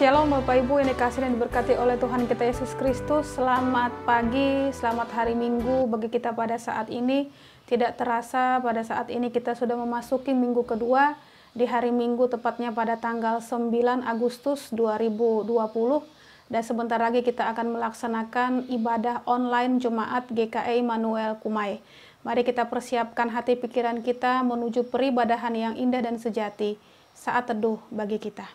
Shalom Bapak Ibu yang dikasihi dan diberkati oleh Tuhan kita Yesus Kristus. Selamat pagi, selamat hari Minggu bagi kita pada saat ini. Tidak terasa pada saat ini kita sudah memasuki minggu kedua di hari Minggu, tepatnya pada tanggal 9 Agustus 2020. Dan sebentar lagi kita akan melaksanakan ibadah online Jemaat GKI Immanuel Kumai. Mari kita persiapkan hati pikiran kita menuju peribadahan yang indah dan sejati. Saat teduh bagi kita.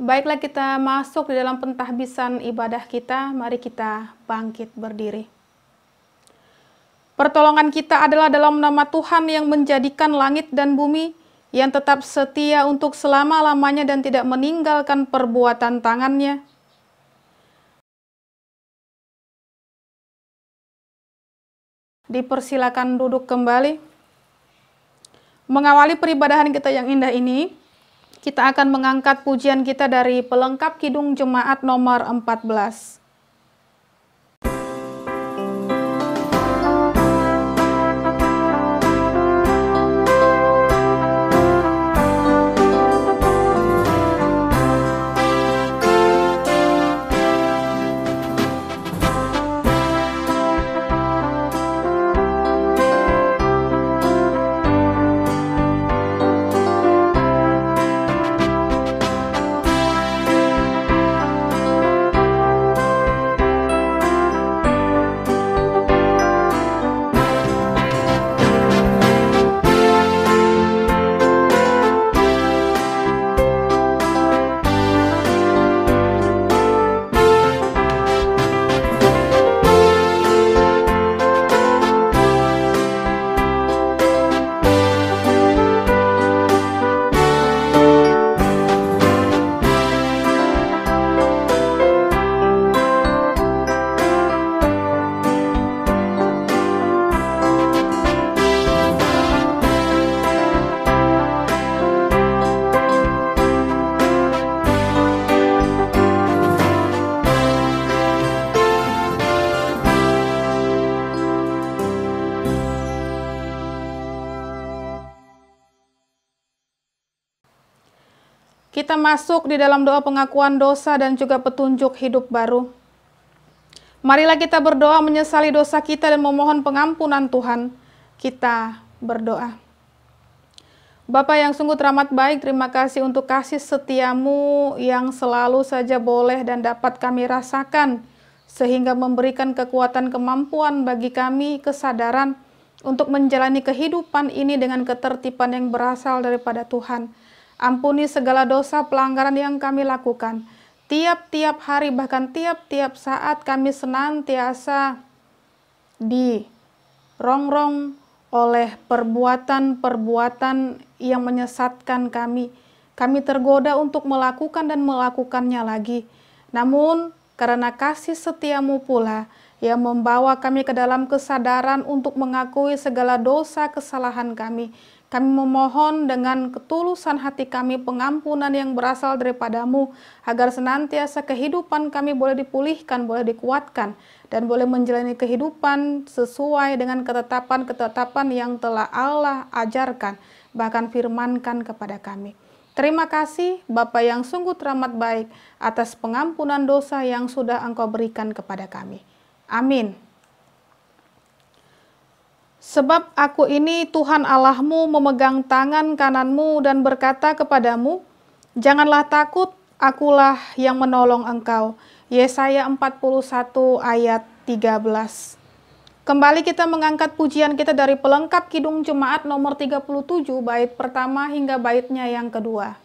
Baiklah, kita masuk di dalam pentahbisan ibadah kita. Mari kita bangkit berdiri. Pertolongan kita adalah dalam nama Tuhan yang menjadikan langit dan bumi, yang tetap setia untuk selama-lamanya dan tidak meninggalkan perbuatan tangannya. Dipersilakan duduk kembali. Mengawali peribadahan kita yang indah ini, kita akan mengangkat pujian kita dari pelengkap Kidung Jemaat nomor 14. Kita masuk di dalam doa pengakuan dosa dan juga petunjuk hidup baru. Marilah kita berdoa menyesali dosa kita dan memohon pengampunan Tuhan. Kita berdoa. Bapa yang sungguh teramat baik, terima kasih untuk kasih setiamu yang selalu saja boleh dan dapat kami rasakan, sehingga memberikan kekuatan kemampuan bagi kami kesadaran untuk menjalani kehidupan ini dengan ketertiban yang berasal daripada Tuhan. Ampuni segala dosa pelanggaran yang kami lakukan. Tiap-tiap hari, bahkan tiap-tiap saat kami senantiasa dirongrong oleh perbuatan-perbuatan yang menyesatkan kami. Kami tergoda untuk melakukan dan melakukannya lagi. Namun, karena kasih setiamu pula yang membawa kami ke dalam kesadaran untuk mengakui segala dosa kesalahan kami. Kami memohon dengan ketulusan hati kami pengampunan yang berasal daripadamu, agar senantiasa kehidupan kami boleh dipulihkan, boleh dikuatkan, dan boleh menjalani kehidupan sesuai dengan ketetapan-ketetapan yang telah Allah ajarkan, bahkan firmankan kepada kami. Terima kasih Bapa yang sungguh teramat baik atas pengampunan dosa yang sudah Engkau berikan kepada kami. Amin. Sebab aku ini Tuhan Allahmu memegang tangan kananmu dan berkata kepadamu, janganlah takut, akulah yang menolong engkau. Yesaya 41 ayat 13. Kembali kita mengangkat pujian kita dari pelengkap Kidung Jemaat nomor 37, bait pertama hingga baitnya yang kedua.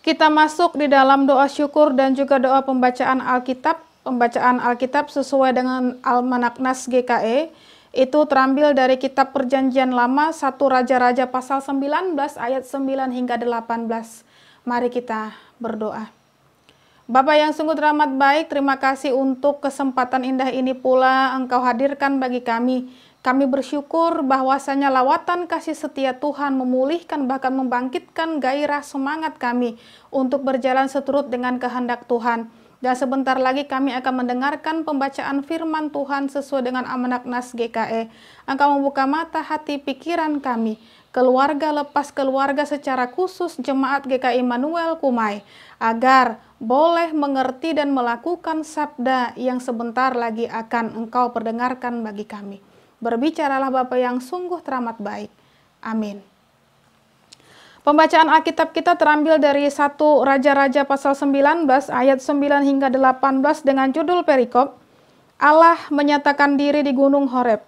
Kita masuk di dalam doa syukur dan juga doa pembacaan Alkitab. Pembacaan Alkitab sesuai dengan Almanak Nas GKE itu terambil dari kitab Perjanjian Lama 1 Raja-Raja pasal 19 ayat 9 hingga 18. Mari kita berdoa. Bapa yang sungguh teramat baik, terima kasih untuk kesempatan indah ini pula Engkau hadirkan bagi kami. Kami bersyukur bahwasanya lawatan kasih setia Tuhan memulihkan bahkan membangkitkan gairah semangat kami untuk berjalan seturut dengan kehendak Tuhan. Dan sebentar lagi kami akan mendengarkan pembacaan firman Tuhan sesuai dengan Almanak Nas GKE. Engkau membuka mata hati pikiran kami, keluarga lepas keluarga secara khusus Jemaat GKI Immanuel Kumai, agar boleh mengerti dan melakukan sabda yang sebentar lagi akan Engkau perdengarkan bagi kami. Berbicaralah Bapa yang sungguh teramat baik. Amin. Pembacaan Alkitab kita terambil dari 1 Raja-Raja pasal 19 ayat 9 hingga 18 dengan judul perikop, Allah menyatakan diri di Gunung Horeb.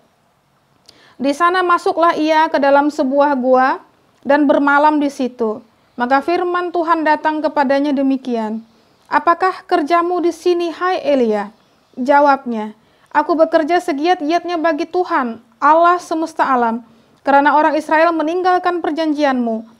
Di sana masuklah ia ke dalam sebuah gua dan bermalam di situ. Maka firman Tuhan datang kepadanya demikian, apakah kerjamu di sini, hai Elia? Jawabnya, aku bekerja segiat-giatnya bagi Tuhan, Allah semesta alam, karena orang Israel meninggalkan perjanjianmu,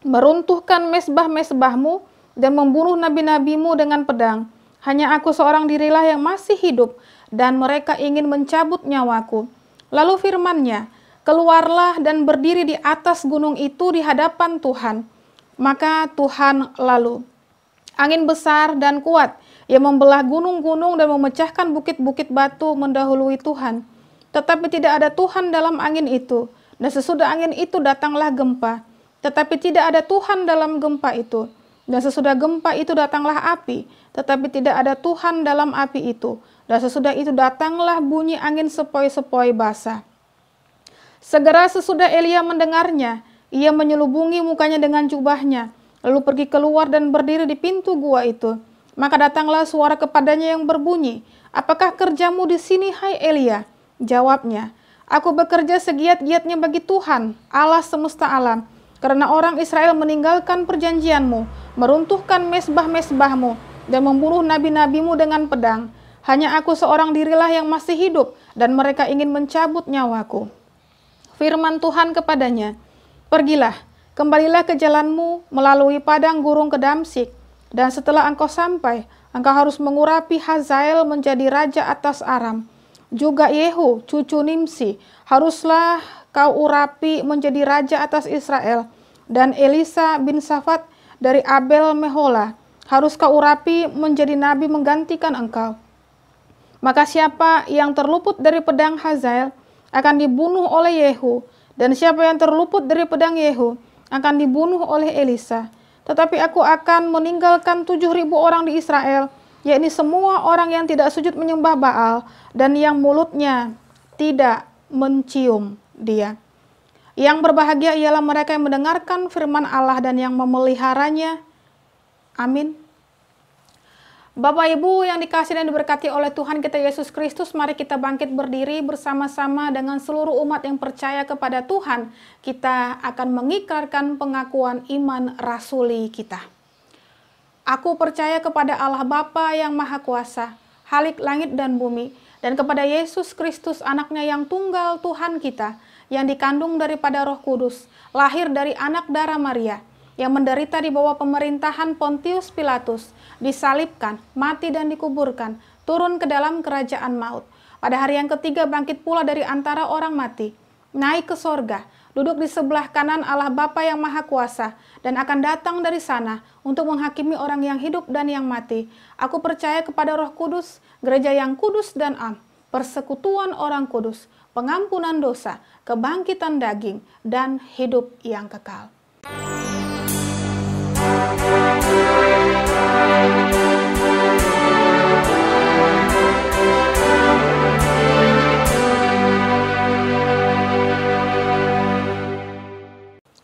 meruntuhkan mesbah-mesbahmu, dan membunuh nabi-nabimu dengan pedang. Hanya aku seorang dirilah yang masih hidup, dan mereka ingin mencabut nyawaku. Lalu firman-Nya, keluarlah dan berdiri di atas gunung itu di hadapan Tuhan. Maka Tuhan lalu. Angin besar dan kuat yang membelah gunung-gunung dan memecahkan bukit-bukit batu mendahului Tuhan. Tetapi tidak ada Tuhan dalam angin itu. Dan sesudah angin itu datanglah gempa. Tetapi tidak ada Tuhan dalam gempa itu. Dan sesudah gempa itu datanglah api. Tetapi tidak ada Tuhan dalam api itu. Dan sesudah itu datanglah bunyi angin sepoi-sepoi basah. Segera sesudah Elia mendengarnya, ia menyelubungi mukanya dengan jubahnya, lalu pergi keluar dan berdiri di pintu gua itu. Maka datanglah suara kepadanya yang berbunyi, apakah kerjamu di sini, hai Elia? Jawabnya, aku bekerja segiat-giatnya bagi Tuhan, Allah semesta alam, karena orang Israel meninggalkan perjanjianmu, meruntuhkan mesbah-mesbahmu, dan membunuh nabi-nabimu dengan pedang. Hanya aku seorang dirilah yang masih hidup, dan mereka ingin mencabut nyawaku. Firman Tuhan kepadanya, pergilah, kembalilah ke jalanmu melalui padang gurun ke Damsyik, dan setelah engkau sampai, engkau harus mengurapi Hazael menjadi raja atas Aram. Juga Yehu, cucu Nimsi, haruslah kau urapi menjadi raja atas Israel, dan Elisa bin Safat dari Abel Mehola, harus kau urapi menjadi nabi menggantikan engkau. Maka siapa yang terluput dari pedang Hazael akan dibunuh oleh Yehu, dan siapa yang terluput dari pedang Yehu akan dibunuh oleh Elisa. Tetapi aku akan meninggalkan 7.000 orang di Israel, yakni semua orang yang tidak sujud menyembah Baal dan yang mulutnya tidak mencium dia. Yang berbahagia ialah mereka yang mendengarkan firman Allah dan yang memeliharanya. Amin. Bapak Ibu yang dikasihi dan diberkati oleh Tuhan kita Yesus Kristus, mari kita bangkit berdiri bersama-sama dengan seluruh umat yang percaya kepada Tuhan. Kita akan mengikrarkan pengakuan iman rasuli kita. Aku percaya kepada Allah Bapa yang Maha Kuasa, Khalik langit dan bumi, dan kepada Yesus Kristus anaknya yang tunggal Tuhan kita, yang dikandung daripada Roh Kudus, lahir dari anak darah Maria, yang menderita di bawah pemerintahan Pontius Pilatus, disalibkan, mati dan dikuburkan, turun ke dalam kerajaan maut. Pada hari yang ketiga bangkit pula dari antara orang mati, naik ke sorga, duduk di sebelah kanan Allah Bapa yang Maha Kuasa, dan akan datang dari sana untuk menghakimi orang yang hidup dan yang mati. Aku percaya kepada Roh Kudus, gereja yang kudus dan am, persekutuan orang kudus, pengampunan dosa, kebangkitan daging, dan hidup yang kekal.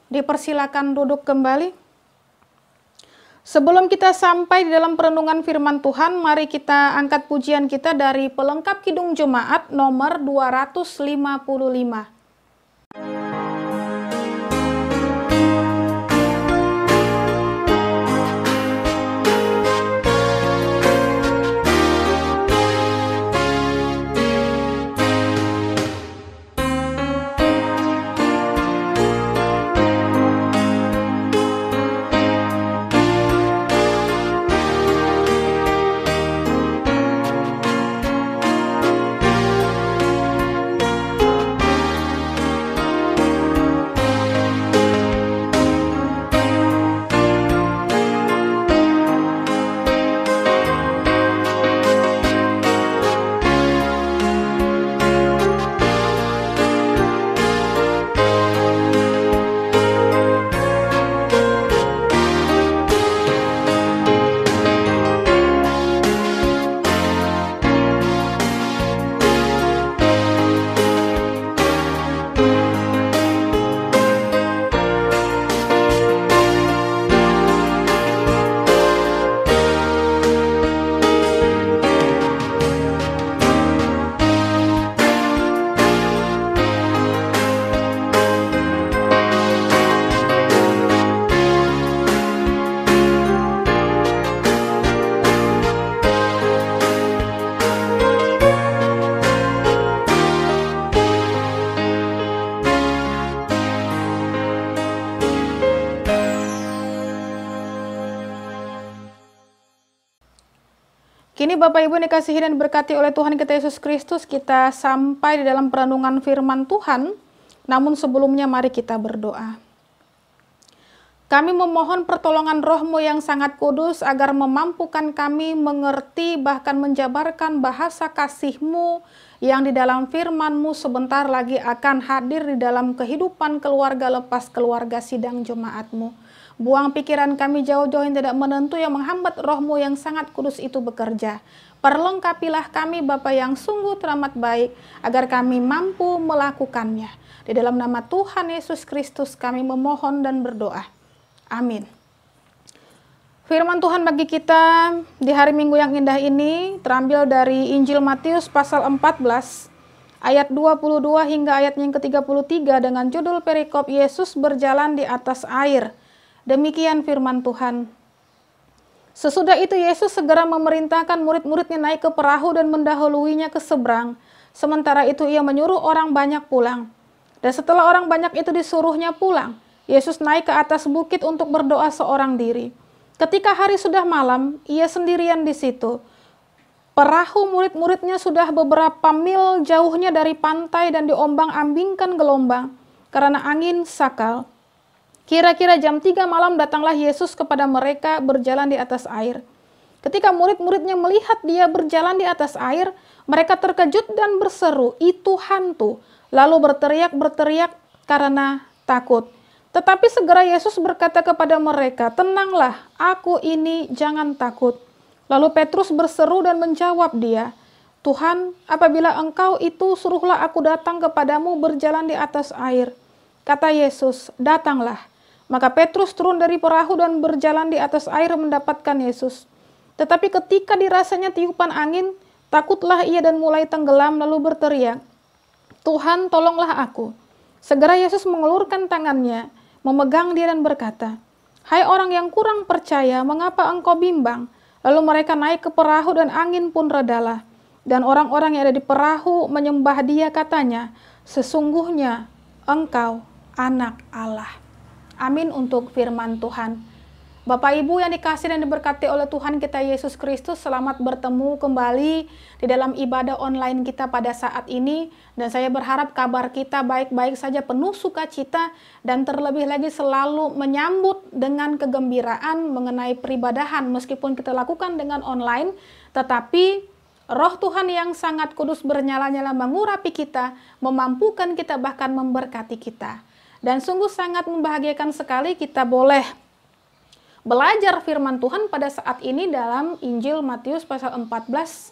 Dipersilakan duduk kembali. Sebelum kita sampai di dalam perenungan firman Tuhan, mari kita angkat pujian kita dari pelengkap Kidung Jemaat nomor 255. Kini Bapak Ibu yang dikasihi dan diberkati oleh Tuhan kita Yesus Kristus, kita sampai di dalam perenungan firman Tuhan. Namun sebelumnya mari kita berdoa. Kami memohon pertolongan Roh-Mu yang sangat kudus agar memampukan kami mengerti bahkan menjabarkan bahasa kasih-Mu yang di dalam firman-Mu sebentar lagi akan hadir di dalam kehidupan keluarga lepas keluarga sidang jemaat-Mu. Buang pikiran kami jauh-jauh yang tidak menentu yang menghambat Roh-Mu yang sangat kudus itu bekerja. Perlengkapilah kami Bapa yang sungguh teramat baik agar kami mampu melakukannya. Di dalam nama Tuhan Yesus Kristus kami memohon dan berdoa. Amin. Firman Tuhan bagi kita di hari Minggu yang indah ini terambil dari Injil Matius pasal 14 ayat 22 hingga ayat yang ke-33 dengan judul perikop Yesus berjalan di atas air. Demikian firman Tuhan. Sesudah itu Yesus segera memerintahkan murid-muridnya naik ke perahu dan mendahuluinya ke seberang. Sementara itu ia menyuruh orang banyak pulang. Dan setelah orang banyak itu disuruhnya pulang, Yesus naik ke atas bukit untuk berdoa seorang diri. Ketika hari sudah malam, ia sendirian di situ. Perahu murid-muridnya sudah beberapa mil jauhnya dari pantai dan diombang-ambingkan gelombang karena angin sakal. Kira-kira jam 3 malam datanglah Yesus kepada mereka berjalan di atas air. Ketika murid-muridnya melihat dia berjalan di atas air, mereka terkejut dan berseru, "Itu hantu!" Lalu berteriak-berteriak karena takut. Tetapi segera Yesus berkata kepada mereka, "Tenanglah, aku ini, jangan takut." Lalu Petrus berseru dan menjawab dia, "Tuhan, apabila Engkau itu, suruhlah aku datang kepadamu berjalan di atas air." Kata Yesus, "Datanglah." Maka Petrus turun dari perahu dan berjalan di atas air mendapatkan Yesus. Tetapi ketika dirasanya tiupan angin, takutlah ia dan mulai tenggelam lalu berteriak, "Tuhan, tolonglah aku." Segera Yesus mengulurkan tangannya, memegang dia dan berkata, "Hai orang yang kurang percaya, mengapa engkau bimbang?" Lalu mereka naik ke perahu dan angin pun redalah. Dan orang-orang yang ada di perahu menyembah dia, katanya, "Sesungguhnya engkau anak Allah." Amin untuk firman Tuhan. Bapak Ibu yang dikasihi dan diberkati oleh Tuhan kita Yesus Kristus, selamat bertemu kembali di dalam ibadah online kita pada saat ini. Dan saya berharap kabar kita baik-baik saja, penuh sukacita, dan terlebih lagi selalu menyambut dengan kegembiraan mengenai peribadahan. Meskipun kita lakukan dengan online, tetapi Roh Tuhan yang sangat kudus bernyala-nyala mengurapi kita, memampukan kita, bahkan memberkati kita. Dan sungguh sangat membahagiakan sekali kita boleh belajar firman Tuhan pada saat ini dalam Injil Matius pasal 14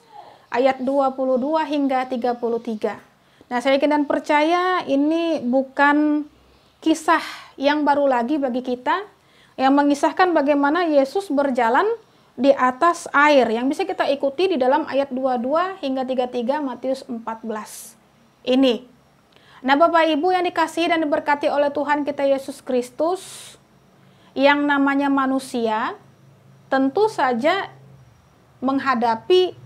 ayat 22 hingga 33. Nah, saya yakin dan percaya ini bukan kisah yang baru lagi bagi kita, yang mengisahkan bagaimana Yesus berjalan di atas air, yang bisa kita ikuti di dalam ayat 22 hingga 33 Matius 14 ini. Nah, Bapak Ibu yang dikasihi dan diberkati oleh Tuhan kita Yesus Kristus, yang namanya manusia tentu saja menghadapi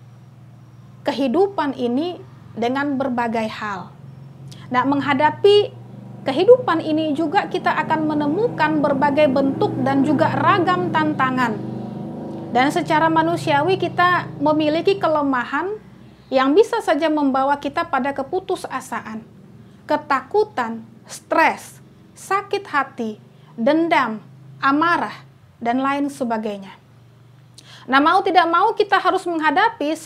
kehidupan ini dengan berbagai hal. Nah, menghadapi kehidupan ini juga kita akan menemukan berbagai bentuk dan juga ragam tantangan. Dan secara manusiawi kita memiliki kelemahan yang bisa saja membawa kita pada keputusasaan, ketakutan, stres, sakit hati, dendam, amarah, dan lain sebagainya. Nah, mau tidak mau kita harus menghadapi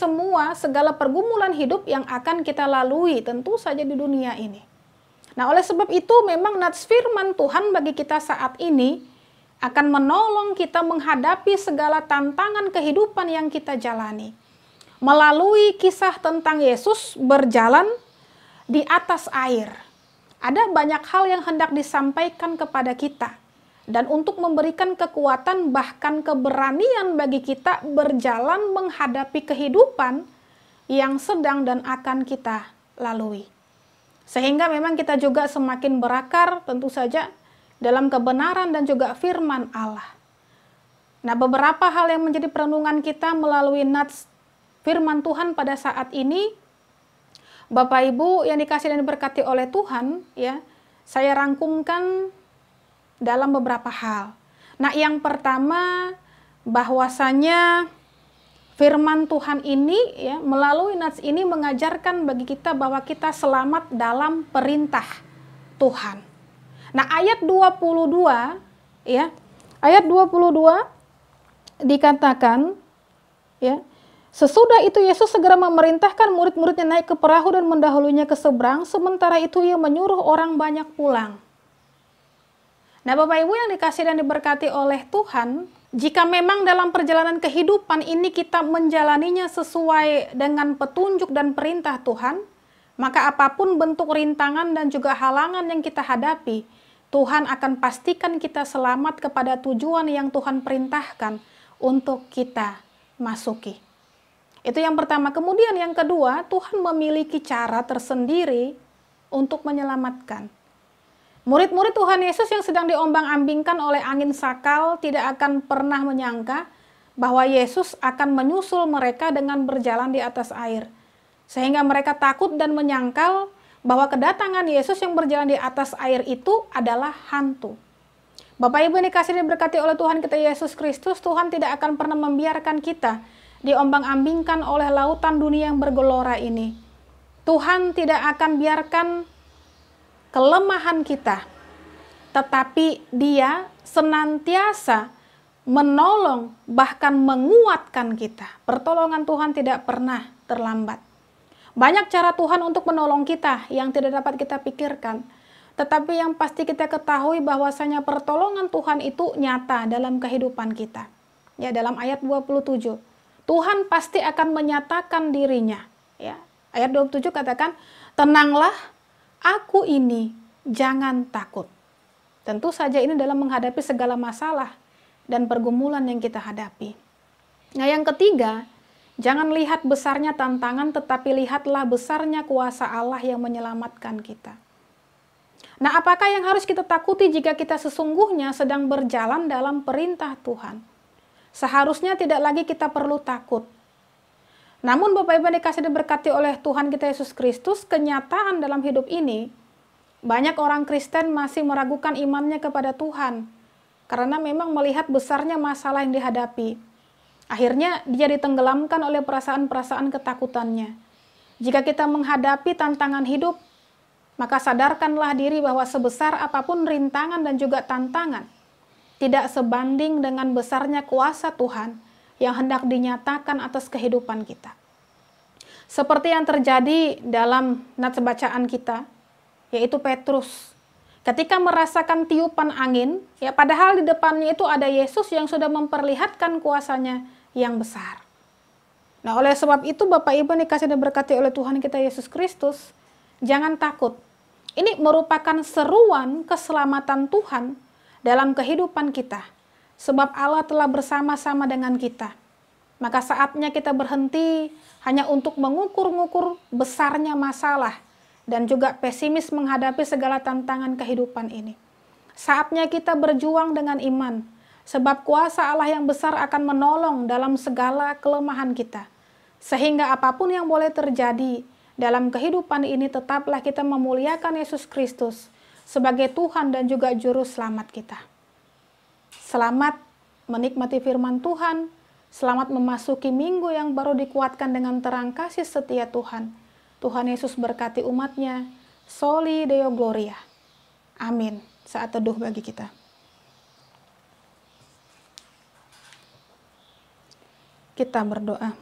segala pergumulan hidup yang akan kita lalui tentu saja di dunia ini. Nah, oleh sebab itu memang nats firman Tuhan bagi kita saat ini akan menolong kita menghadapi segala tantangan kehidupan yang kita jalani. Melalui kisah tentang Yesus berjalan di atas air. Ada banyak hal yang hendak disampaikan kepada kita. Dan untuk memberikan kekuatan bahkan keberanian bagi kita berjalan menghadapi kehidupan yang sedang dan akan kita lalui. Sehingga memang kita juga semakin berakar tentu saja dalam kebenaran dan juga firman Allah. Nah, beberapa hal yang menjadi perenungan kita melalui nats firman Tuhan pada saat ini, Bapak Ibu yang dikasihi dan diberkati oleh Tuhan, ya, saya rangkumkan dalam beberapa hal. Nah, yang pertama bahwasanya Firman Tuhan ini ya, melalui nats ini mengajarkan bagi kita bahwa kita selamat dalam perintah Tuhan. Nah, ayat 22 ya. Ayat 22 dikatakan ya, sesudah itu Yesus segera memerintahkan murid-muridnya naik ke perahu dan mendahulunya ke seberang, sementara itu ia menyuruh orang banyak pulang. Nah, Bapak Ibu yang dikasihi dan diberkati oleh Tuhan, jika memang dalam perjalanan kehidupan ini kita menjalaninya sesuai dengan petunjuk dan perintah Tuhan, maka apapun bentuk rintangan dan juga halangan yang kita hadapi, Tuhan akan pastikan kita selamat kepada tujuan yang Tuhan perintahkan untuk kita masuki. Itu yang pertama. Kemudian yang kedua, Tuhan memiliki cara tersendiri untuk menyelamatkan. Murid-murid Tuhan Yesus yang sedang diombang-ambingkan oleh angin sakal tidak akan pernah menyangka bahwa Yesus akan menyusul mereka dengan berjalan di atas air. Sehingga mereka takut dan menyangkal bahwa kedatangan Yesus yang berjalan di atas air itu adalah hantu. Bapak Ibu yang dikasihi dan diberkati oleh Tuhan kita Yesus Kristus, Tuhan tidak akan pernah membiarkan kita diombang-ambingkan oleh lautan dunia yang bergelora ini. Tuhan tidak akan biarkan kelemahan kita, tetapi Dia senantiasa menolong, bahkan menguatkan kita. Pertolongan Tuhan tidak pernah terlambat. Banyak cara Tuhan untuk menolong kita yang tidak dapat kita pikirkan. Tetapi yang pasti kita ketahui bahwasanya pertolongan Tuhan itu nyata dalam kehidupan kita. Ya, dalam ayat 27. Tuhan pasti akan menyatakan dirinya. Ya, ayat 27 katakan, "Tenanglah, aku ini, jangan takut." Tentu saja ini dalam menghadapi segala masalah dan pergumulan yang kita hadapi. Nah, yang ketiga, jangan lihat besarnya tantangan, tetapi lihatlah besarnya kuasa Allah yang menyelamatkan kita. Nah, apakah yang harus kita takuti jika kita sesungguhnya sedang berjalan dalam perintah Tuhan? Seharusnya tidak lagi kita perlu takut. Namun Bapak Ibu dikasih diberkati oleh Tuhan kita Yesus Kristus, kenyataan dalam hidup ini, banyak orang Kristen masih meragukan imannya kepada Tuhan, karena memang melihat besarnya masalah yang dihadapi. Akhirnya dia ditenggelamkan oleh perasaan-perasaan ketakutannya. Jika kita menghadapi tantangan hidup, maka sadarkanlah diri bahwa sebesar apapun rintangan dan juga tantangan, tidak sebanding dengan besarnya kuasa Tuhan yang hendak dinyatakan atas kehidupan kita. Seperti yang terjadi dalam nats bacaan kita, yaitu Petrus. Ketika merasakan tiupan angin, ya padahal di depannya itu ada Yesus yang sudah memperlihatkan kuasanya yang besar. Nah, oleh sebab itu Bapak Ibu dikasih dan diberkati oleh Tuhan kita Yesus Kristus, jangan takut. Ini merupakan seruan keselamatan Tuhan dalam kehidupan kita. Sebab Allah telah bersama-sama dengan kita. Maka saatnya kita berhenti hanya untuk mengukur-ngukur besarnya masalah dan juga pesimis menghadapi segala tantangan kehidupan ini. Saatnya kita berjuang dengan iman, sebab kuasa Allah yang besar akan menolong dalam segala kelemahan kita. Sehingga apapun yang boleh terjadi dalam kehidupan ini, tetaplah kita memuliakan Yesus Kristus sebagai Tuhan dan juga Juru Selamat kita. Selamat menikmati firman Tuhan, selamat memasuki minggu yang baru dikuatkan dengan terang kasih setia Tuhan. Tuhan Yesus berkati umatnya. Soli Deo Gloria. Amin. Saat teduh bagi kita. Kita berdoa.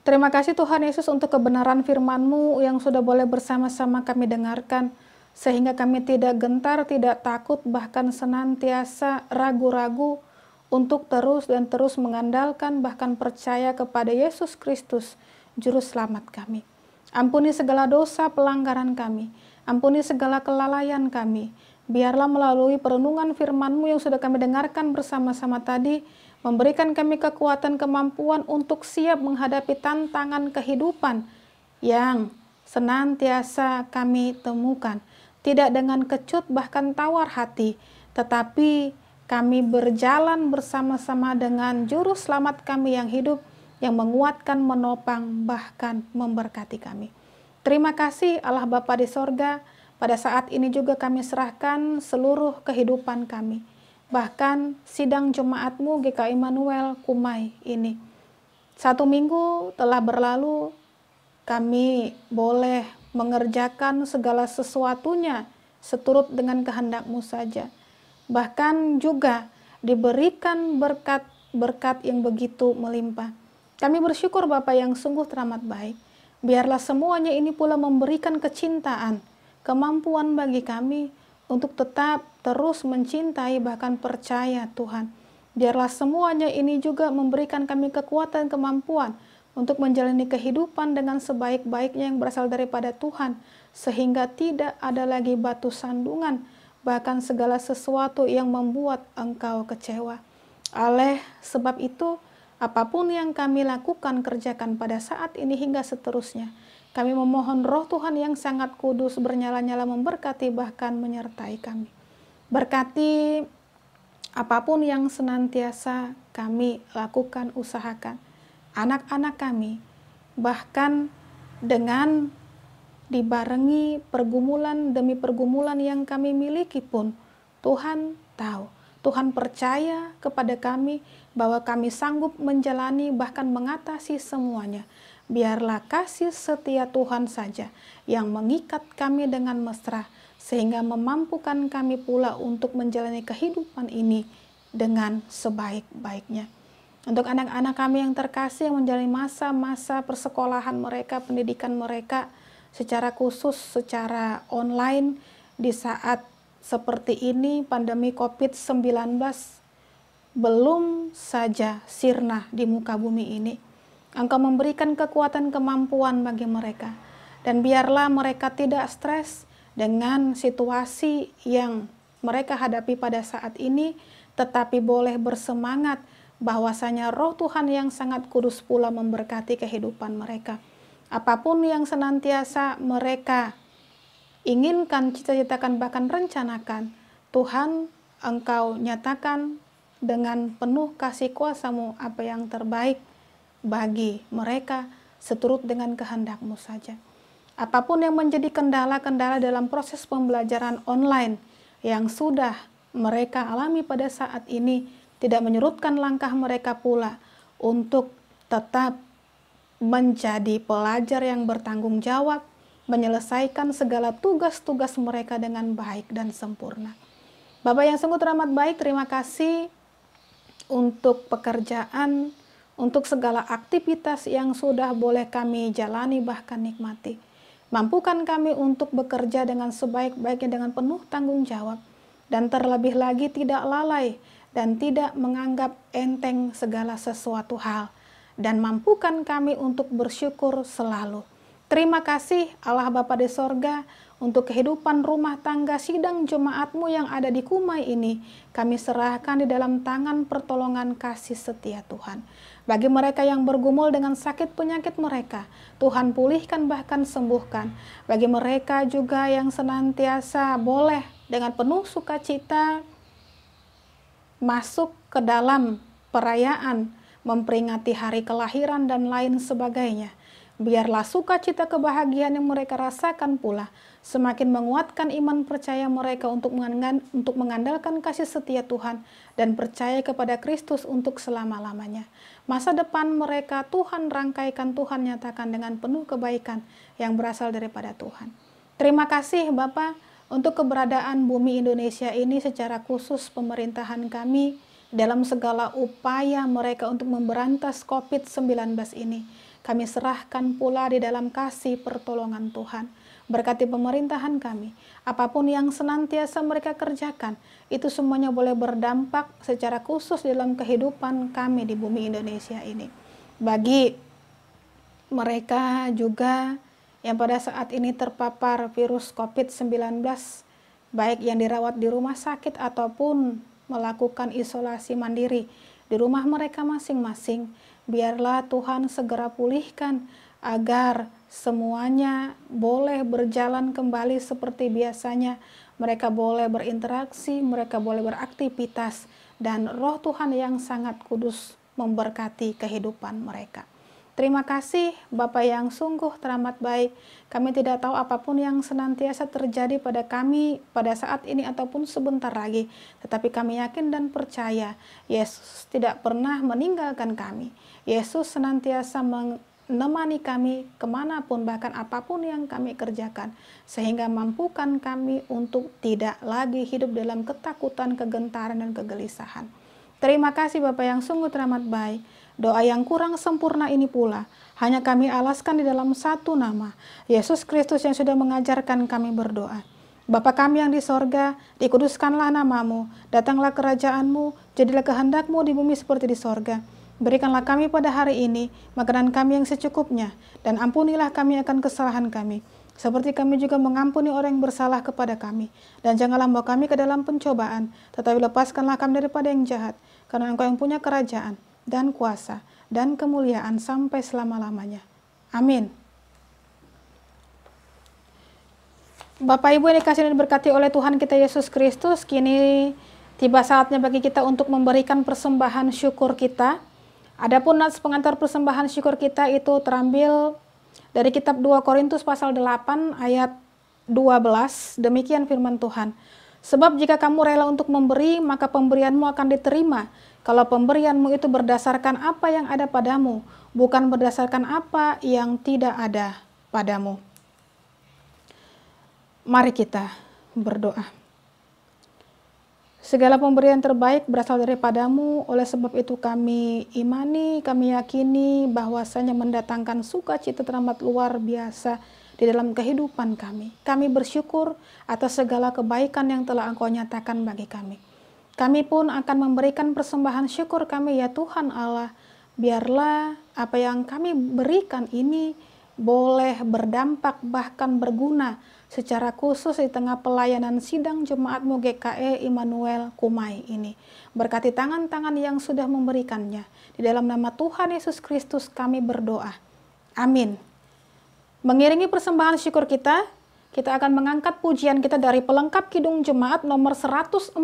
Terima kasih Tuhan Yesus untuk kebenaran firman-Mu yang sudah boleh bersama-sama kami dengarkan, sehingga kami tidak gentar, tidak takut, bahkan senantiasa ragu-ragu untuk terus dan terus mengandalkan, bahkan percaya kepada Yesus Kristus, Juru Selamat kami. Ampuni segala dosa pelanggaran kami, ampuni segala kelalaian kami. Biarlah melalui perenungan firman-Mu yang sudah kami dengarkan bersama-sama tadi, memberikan kami kekuatan kemampuan untuk siap menghadapi tantangan kehidupan yang senantiasa kami temukan. Tidak dengan kecut bahkan tawar hati, tetapi kami berjalan bersama-sama dengan Juru Selamat kami yang hidup, yang menguatkan, menopang, bahkan memberkati kami. Terima kasih Allah Bapa di sorga, pada saat ini juga kami serahkan seluruh kehidupan kami. bahkan sidang jemaatmu GK Immanuel Kumai ini. 1 minggu telah berlalu, kami boleh mengerjakan segala sesuatunya seturut dengan kehendak-Mu saja. Bahkan juga diberikan berkat-berkat yang begitu melimpah. Kami bersyukur Bapa yang sungguh teramat baik. Biarlah semuanya ini pula memberikan kecintaan, kemampuan bagi kami untuk tetap terus mencintai bahkan percaya Tuhan. Biarlah semuanya ini juga memberikan kami kekuatan, kemampuan untuk menjalani kehidupan dengan sebaik-baiknya yang berasal daripada Tuhan, sehingga tidak ada lagi batu sandungan, bahkan segala sesuatu yang membuat Engkau kecewa. Oleh sebab itu, apapun yang kami lakukan, kerjakan pada saat ini hingga seterusnya, kami memohon Roh Tuhan yang sangat kudus bernyala-nyala memberkati bahkan menyertai kami. Berkati apapun yang senantiasa kami lakukan, usahakan. Anak-anak kami, bahkan dengan dibarengi pergumulan demi pergumulan yang kami miliki pun, Tuhan tahu. Tuhan percaya kepada kami bahwa kami sanggup menjalani bahkan mengatasi semuanya. Biarlah kasih setia Tuhan saja yang mengikat kami dengan mesra, sehingga memampukan kami pula untuk menjalani kehidupan ini dengan sebaik-baiknya. Untuk anak-anak kami yang terkasih yang menjalani masa-masa persekolahan mereka, pendidikan mereka secara khusus, secara online di saat seperti ini, pandemi COVID-19 belum saja sirna di muka bumi ini. Engkau memberikan kekuatan kemampuan bagi mereka. Dan biarlah mereka tidak stres dengan situasi yang mereka hadapi pada saat ini, tetapi boleh bersemangat bahwasanya Roh Tuhan yang sangat kudus pula memberkati kehidupan mereka. Apapun yang senantiasa mereka inginkan, cita-citakan, bahkan rencanakan, Tuhan, Engkau nyatakan dengan penuh kasih kuasa-Mu apa yang terbaik bagi mereka seturut dengan kehendak-Mu saja. Apapun yang menjadi kendala-kendala dalam proses pembelajaran online yang sudah mereka alami pada saat ini, tidak menyurutkan langkah mereka pula untuk tetap menjadi pelajar yang bertanggung jawab, menyelesaikan segala tugas-tugas mereka dengan baik dan sempurna. Bapak yang sungguh teramat baik, terima kasih untuk pekerjaan, untuk segala aktivitas yang sudah boleh kami jalani bahkan nikmati. Mampukan kami untuk bekerja dengan sebaik-baiknya dengan penuh tanggung jawab, dan terlebih lagi tidak lalai dan tidak menganggap enteng segala sesuatu hal, dan mampukan kami untuk bersyukur selalu. Terima kasih Allah Bapa di sorga untuk kehidupan rumah tangga sidang jemaat-Mu yang ada di Kumai ini. Kami serahkan di dalam tangan pertolongan kasih setia Tuhan. Bagi mereka yang bergumul dengan sakit penyakit mereka, Tuhan pulihkan bahkan sembuhkan. Bagi mereka juga yang senantiasa boleh dengan penuh sukacita masuk ke dalam perayaan, memperingati hari kelahiran dan lain sebagainya. Biarlah sukacita kebahagiaan yang mereka rasakan pula semakin menguatkan iman percaya mereka untuk mengandalkan kasih setia Tuhan dan percaya kepada Kristus untuk selama-lamanya. Masa depan mereka Tuhan rangkaikan, Tuhan nyatakan dengan penuh kebaikan yang berasal daripada Tuhan. Terima kasih Bapa untuk keberadaan bumi Indonesia ini, secara khusus pemerintahan kami dalam segala upaya mereka untuk memberantas COVID-19 ini. Kami serahkan pula di dalam kasih pertolongan Tuhan. Berkati pemerintahan kami, apapun yang senantiasa mereka kerjakan, itu semuanya boleh berdampak secara khusus dalam kehidupan kami di bumi Indonesia ini. Bagi mereka juga yang pada saat ini terpapar virus COVID-19, baik yang dirawat di rumah sakit ataupun melakukan isolasi mandiri di rumah mereka masing-masing, biarlah Tuhan segera pulihkan agar semuanya boleh berjalan kembali seperti biasanya. Mereka boleh berinteraksi, mereka boleh beraktivitas, dan Roh Tuhan yang sangat kudus memberkati kehidupan mereka. Terima kasih Bapa yang sungguh teramat baik. Kami tidak tahu apapun yang senantiasa terjadi pada kami pada saat ini ataupun sebentar lagi. Tetapi kami yakin dan percaya Yesus tidak pernah meninggalkan kami. Yesus senantiasa menemani kami kemanapun, bahkan apapun yang kami kerjakan. Sehingga mampukan kami untuk tidak lagi hidup dalam ketakutan, kegentaran, dan kegelisahan. Terima kasih Bapa yang sungguh teramat baik. Doa yang kurang sempurna ini pula hanya kami alaskan di dalam satu nama, Yesus Kristus yang sudah mengajarkan kami berdoa. Bapa kami yang di sorga, dikuduskanlah namamu, datanglah kerajaanmu, jadilah kehendakmu di bumi seperti di sorga. Berikanlah kami pada hari ini makanan kami yang secukupnya, dan ampunilah kami akan kesalahan kami, seperti kami juga mengampuni orang yang bersalah kepada kami. Dan janganlah membawa kami ke dalam pencobaan, tetapi lepaskanlah kami daripada yang jahat, karena Engkau yang punya kerajaan, dan kuasa, dan kemuliaan sampai selama-lamanya. Amin. Bapak Ibu yang dikasihi dan diberkati oleh Tuhan kita Yesus Kristus, kini tiba saatnya bagi kita untuk memberikan persembahan syukur kita. Adapun nats pengantar persembahan syukur kita itu terambil dari kitab 2 Korintus pasal 8 ayat 12, demikian firman Tuhan. Sebab jika kamu rela untuk memberi, maka pemberianmu akan diterima. Kalau pemberianmu itu berdasarkan apa yang ada padamu, bukan berdasarkan apa yang tidak ada padamu. Mari kita berdoa. Segala pemberian terbaik berasal daripadamu, oleh sebab itu kami imani, kami yakini bahwasanya mendatangkan sukacita teramat luar biasa di dalam kehidupan kami. Kami bersyukur atas segala kebaikan yang telah Engkau nyatakan bagi kami. Kami pun akan memberikan persembahan syukur kami, ya Tuhan Allah. Biarlah apa yang kami berikan ini boleh berdampak bahkan berguna secara khusus di tengah pelayanan sidang Jemaat-Mu GKE Immanuel Kumai ini. Berkati tangan-tangan yang sudah memberikannya. Di dalam nama Tuhan Yesus Kristus kami berdoa. Amin. Mengiringi persembahan syukur kita akan mengangkat pujian kita dari pelengkap Kidung Jemaat nomor 149.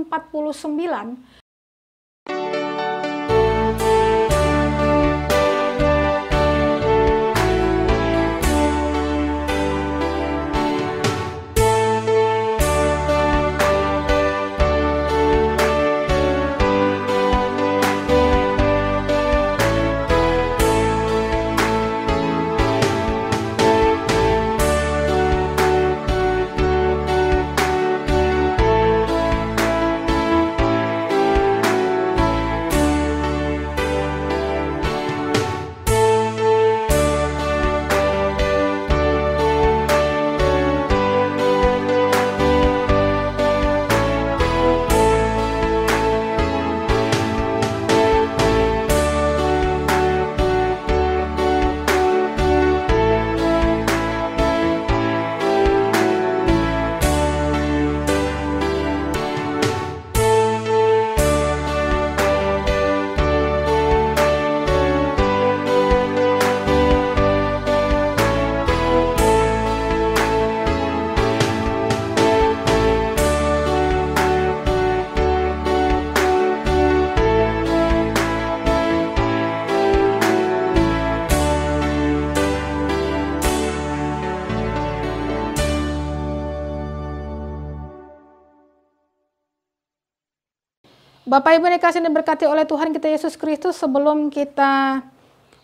Bapak Ibu yang dikasihi dan diberkati oleh Tuhan kita Yesus Kristus, sebelum kita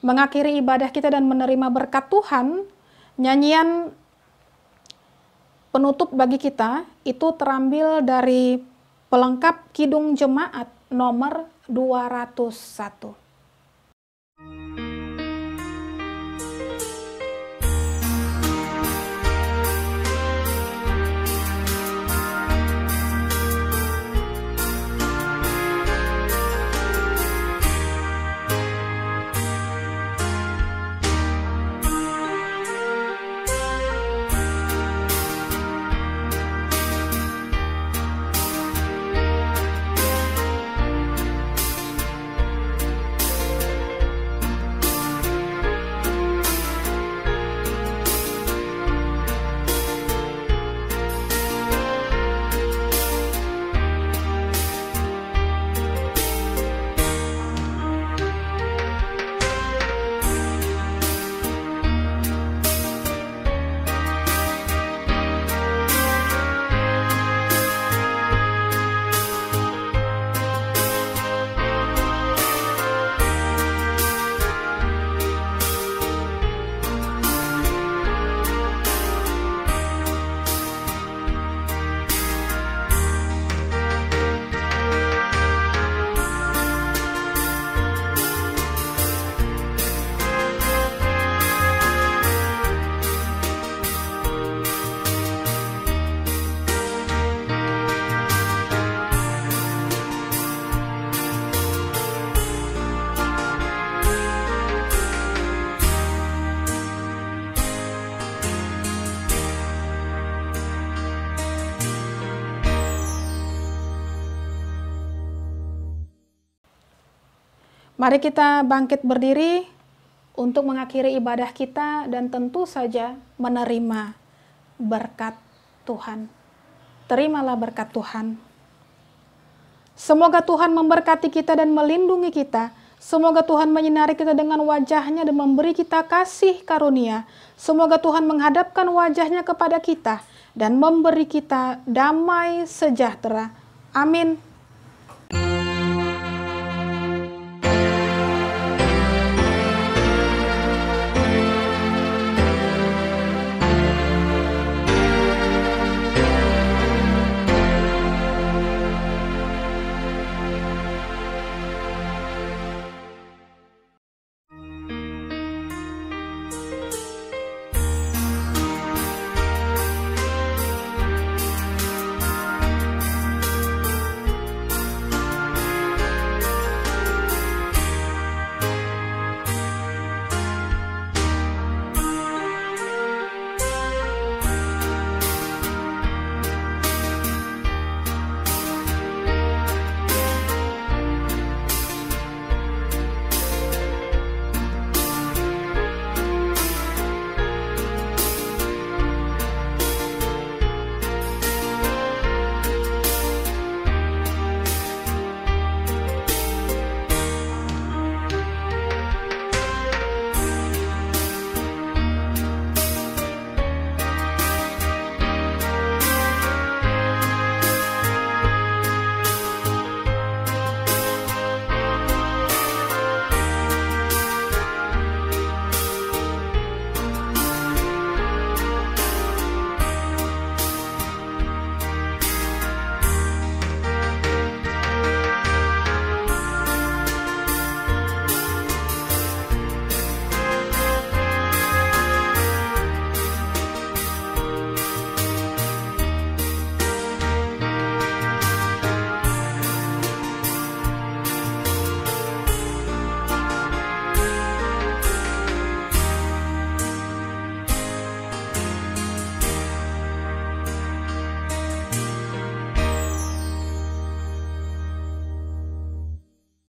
mengakhiri ibadah kita dan menerima berkat Tuhan, nyanyian penutup bagi kita itu terambil dari pelengkap Kidung Jemaat nomor 201. Mari kita bangkit berdiri untuk mengakhiri ibadah kita dan tentu saja menerima berkat Tuhan. Terimalah berkat Tuhan. Semoga Tuhan memberkati kita dan melindungi kita. Semoga Tuhan menyinari kita dengan wajah-Nya dan memberi kita kasih karunia. Semoga Tuhan menghadapkan wajah-Nya kepada kita dan memberi kita damai sejahtera. Amin.